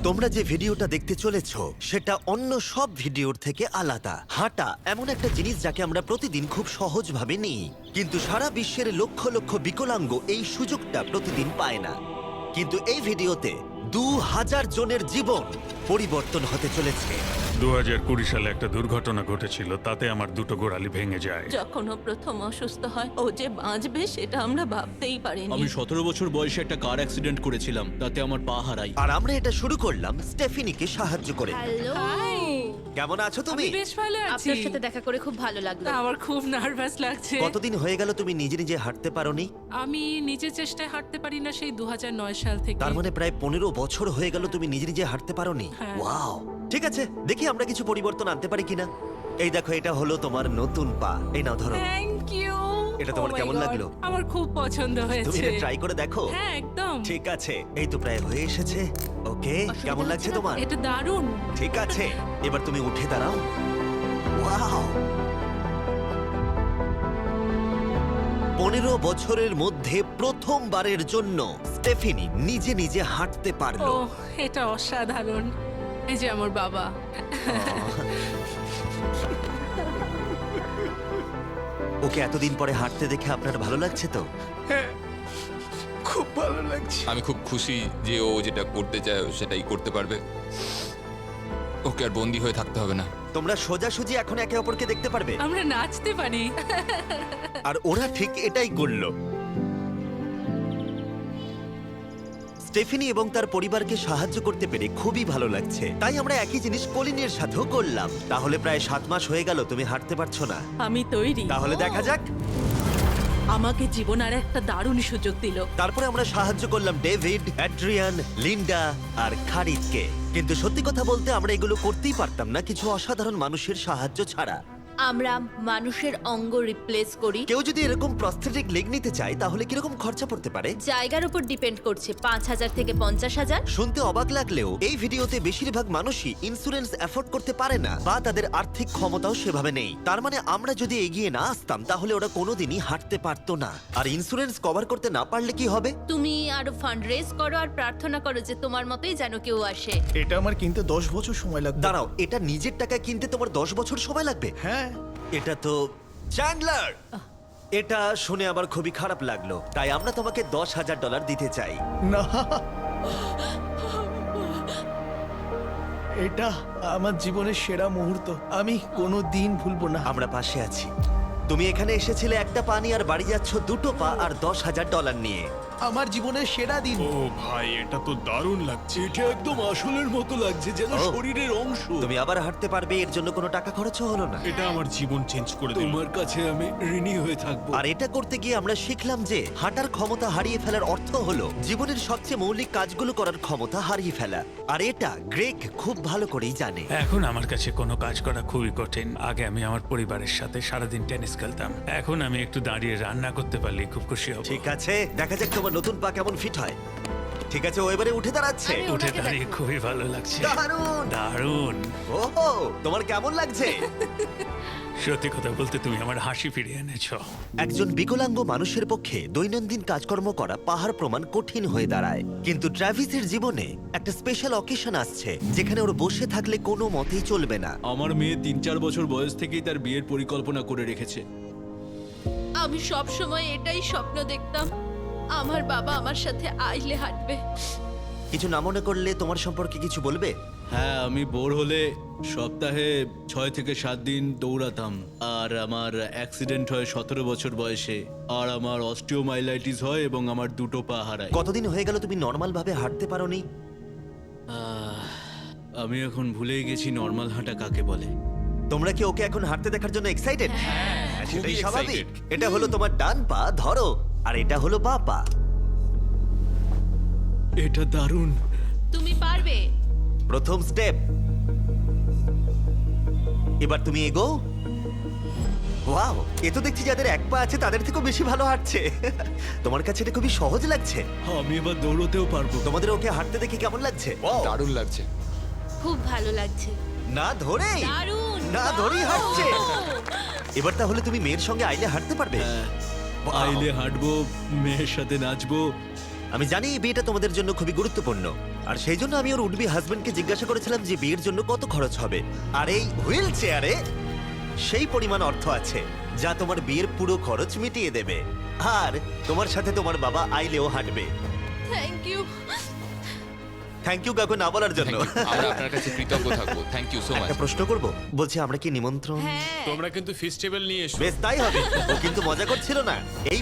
তোমরা যে ভিডিওটা দেখতে চলেছো সেটা অন্য সব ভিডিওর থেকে আলাদা। হাঁটা এমন একটা জিনিস যাকে আমরা প্রতিদিন খুব সহজভাবে নিই, কিন্তু সারা বিশ্বের লক্ষ লক্ষ বিকলাঙ্গ এই সুযোগটা প্রতিদিন পায় না। কিন্তু এই ভিডিওতে 2000 জনের জীবন পরিবর্তন হতে চলেছে। 2020 সালে একটা দুর্ঘটনা ঘটেছিল, তাতে আমার দুটো গোড়ালি ভেঙে যায়। যখন ও প্রথম অসুস্থ হয়, ও যে বাঁচবে সেটা আমরা ভাবতেই পারিনি। আমি 17 বছর বয়সে একটা কার অ্যাক্সিডেন্ট করেছিলাম, তাতে আমার পা হারাই। আর আমরা এটা শুরু করলাম স্টেফিনিকে সাহায্য করে। হ্যালো কেমন আছো তুমি? আমি বেশ ভালো আছি। আপনার সাথে দেখা করে খুব ভালো লাগলো। আমার খুব নার্ভাস লাগছে। কতদিন হয়ে গেল তুমি নিজে নিজে হাঁটতে পারোনি? আমি নিজের চেষ্টায় হাঁটতে পারি না সেই 2009 সাল থেকে। তার মানে প্রায় 15 বছর হয়ে গেল তুমি নিজে নিজে হাঁটতে পারোনি। হ্যাঁ। ওয়াও, ঠিক আছে, দেখি আমরা কিছু পরিবর্তন আনতে পারি কিনা। এই দেখো, এটা হলো তোমার নতুন পা। এই নাও, ধরো। Thank you. এটা তোমার কেমন লাগলো? আমার খুব পছন্দ তুমি হয়েছে। এটা ট্রাই করে দেখো। হ্যাঁ, একদম। ঠিক আছে, এই তো প্রায় হয়ে এসেছে। ওকে, কেমন লাগছে তোমার? এটা দারুণ। ঠিক আছে, এবার তুমি উঠে দাঁড়াও। ওয়াও, 15 বছরের মধ্যে প্রথমবারের জন্য স্টেফিনি নিজে নিজে হাঁটতে ও, পারলো। এটা অসাধারণ। এই যে আমার বাবা। ওকে এতদিন পরে হাঁটতে দেখে আপনার ভালো লাগছে তো? আমি খুব খুশি যে ও যেটা করতে চায় ও সেটাই করতে পারবে। ওকে আর বন্দি হয়ে থাকতে হবে না। তোমরা সোজাসুজি এখন একে অপরকে দেখতে পারবে। আমরা নাচতে পারি। আর ওরা ঠিক এটাই করল। স্টেফিনি এবং তার পরিবারকে সাহায্য করতে পেরে খুবই ভালো লাগছে। তাই আমরা একই জিনিস কলিনের সাথেও করলাম। তাহলে প্রায় 7 মাস হয়ে গেল তুমি হাঁটতে পারছো না। আমি তৈরি। তাহলে দেখা যাক। আমাকে জীবন আর একটা দারুণ সুযোগ দিল। তারপরে আমরা সাহায্য করলাম ডেভিড, অ্যাড্রিয়ান, লিন্ডা আর খারিদকে। কিন্তু সত্যি কথা বলতে আমরা এগুলো করতেই পারতাম না কিছু অসাধারণ মানুষের সাহায্য ছাড়া। আমরা মানুষের অঙ্গ রিপ্লেস করি। কেউ যদি এরকম প্রস্থেটিক লেগ নিতে চায় তাহলে কিরকম খরচা পড়তে পারে? জায়গার উপর ডিপেন্ড করছে, 5,000 থেকে 50,000। শুনতে অবাক লাগলেও এই ভিডিওতে বেশিরভাগ মানুষই ইন্স্যুরেন্স অ্যাফোর্ড করতে পারে না বা তাদের আর্থিক ক্ষমতাও সেভাবে নেই। তার মানে আমরা যদি এগিয়ে না আসতাম তাহলে ওরা কোনোদিনই হাঁটতে পারতো না। আর ইন্স্যুরেন্স কভার করতে না পারলে কি হবে? তুমি আরো ফান্ড রেজ করো আর প্রার্থনা করো যে তোমার মতোই যেন কেউ আসে। এটা আমার কিনতে 10 বছর সময় লাগবে। দাঁড়াও, এটা নিজের টাকায় কিনতে তোমার 10 বছর সময় লাগবে? হ্যাঁ, এটা তো চ্যান্ডলার! এটা শুনে আমার খুবই খারাপ লাগলো, তাই আমরা তোমাকে $10,000 দিতে চাই। না, এটা আমার জীবনের সেরা মুহূর্ত। আমি কোনো দিন ভুলবো না। আমরা পাশে আছি। তুমি এখানে এসেছিলে একটা পা নিয়ে আর বাড়ি যাচ্ছ দুটো পা আর $10,000 নিয়ে। আমার জীবনের সেরা দিন। ও ভাই, এটা তো দারুণ লাগছে। এটা একদম আসলের মতো লাগছে, যেন ও। শরীরের অংশ। তুমি আবার হাঁটতে পারবে, এর জন্য কোনো টাকা খরচও হলো না। এটা আমার জীবন চেঞ্জ করে দিল। তোমার কাছে আমি ঋণী হয়ে থাকবো। আর এটা করতে গিয়ে আমরা শিখলাম যে হাঁটার ক্ষমতা হারিয়ে ফেলার অর্থ হলো জীবনের সবচেয়ে মৌলিক কাজগুলো করার ক্ষমতা হারিয়ে ফেলা। আর এটা গ্রেগ খুব ভালো করেই জানে। এখন আমার কাছে কোনো কাজ করা খুবই কঠিন। আগে আমি আমার পরিবারের সাথে সারাদিন টেনিস খেলতাম, এখন আমি একটু দাঁড়িয়ে রান্না করতে পারলে খুব খুশি হব। ঠিক আছে, দেখা যাক তোমার নতুন পা কেমন ফিট হয়। ঠিক আছে, ও এবারে উঠে দাঁড়াচ্ছে। আমি উঠে ওনাকে দাঁড়িয়ে খুবই ভালো লাগছে। দারুণ! দারুণ। ওহো, তোমার কেমন লাগছে? সত্যি কথা বলতে তুমি আমার হাসি ফিরিয়ে এনেছো। একজন বিকলাঙ্গ মানুষের পক্ষে দৈনন্দিন কাজকর্ম করা পাহাড় প্রমাণ কঠিন হয়ে দাঁড়ায়। কিন্তু ট্রাভিসের জীবনে একটা স্পেশাল অকেশন আসছে যেখানে ওর বসে থাকলে কোনো মতেই চলবে না। আমার মেয়ে 3-4 বছর বয়স থেকেই তার বিয়ের পরিকল্পনা করে রেখেছে। আমি সব সময় এটাই স্বপ্ন দেখতাম, আমার বাবা আমার সাথে আইলে হাঁটবে। কিছু না মনে করলে তোমার সম্পর্কে কিছু বলবে? হ্যাঁ, আমি বোর হলে সপ্তাহে 6 থেকে 7 দিন দৌড়াতাম। আর আমার অ্যাক্সিডেন্ট হয় 17 বছর বয়সে। আর আমার অস্টিওমাইলাইটিস হয় এবং আমার দুটো পা হারায়। কতদিন হয়ে গেল তুমি নর্মাল ভাবে হাঁটতে পারোনি? আমি এখন ভুলেই গেছি নর্মাল হাঁটা কাকে বলে। তোমরা কি ওকে এখন হাঁটতে দেখার জন্য এক্সাইটেড? সেটাই খুবই স্বাভাবিক। excited। এটা হলো তোমার ডান পা, ধরো, আর এটা হলো বাঁ পা। এটা দারুণ। তুমি পারবে। প্রথম স্টেপ। এবার তুমি এগো। ওয়াও, এ তো দেখছি যাদের এক পা আছে তাদের থেকেও বেশি ভালো হাঁটছে। তোমার কাছে এটা খুবই সহজ লাগছে। আমি এবার দৌড়তেও পারবো। তোমাদের ওকে হাঁটতে দেখে কেমন লাগছে? দারুণ লাগছে। খুব ভালো লাগছে। না ধরেই, দারুণ। না ধরেই হাঁটছে। এবার তাহলে তুমি মেয়ের সঙ্গে আইলে হাঁটতে পারবে? হ্যাঁ, Wow! আইলে হাঁটবো, মেয়ের সাথে নাচবো, আমি জানি এই বিয়েটা তোমাদের জন্য খুবই গুরুত্বপূর্ণ, আর সেই জন্য আমি ওর উডবি হাজবেন্ডকে জিজ্ঞাসা করেছিলাম যে বিয়ের জন্য কত খরচ হবে। আর এই হুইল চেয়ারে সেই পরিমাণ অর্থ আছে যা তোমার বিয়ের পুরো খরচ মিটিয়ে দেবে। আর তোমার সাথে তোমার বাবা আইলেও হাঁটবে। Thank you. থ্যাংক ইউ কাকু না বলার জন্য। Thank you. আমরা আপনার কাছে কৃতজ্ঞ থাকবো। Thank you so much. একটা প্রশ্ন করব, বলছি আমরা কি নিমন্ত্রণ? হ্যাঁ তোমরা কিন্তু ফেস্টিভ্যাল নিয়ে এসো। বেশ তাই হবে। ও কিন্তু মজা করছিল না। এই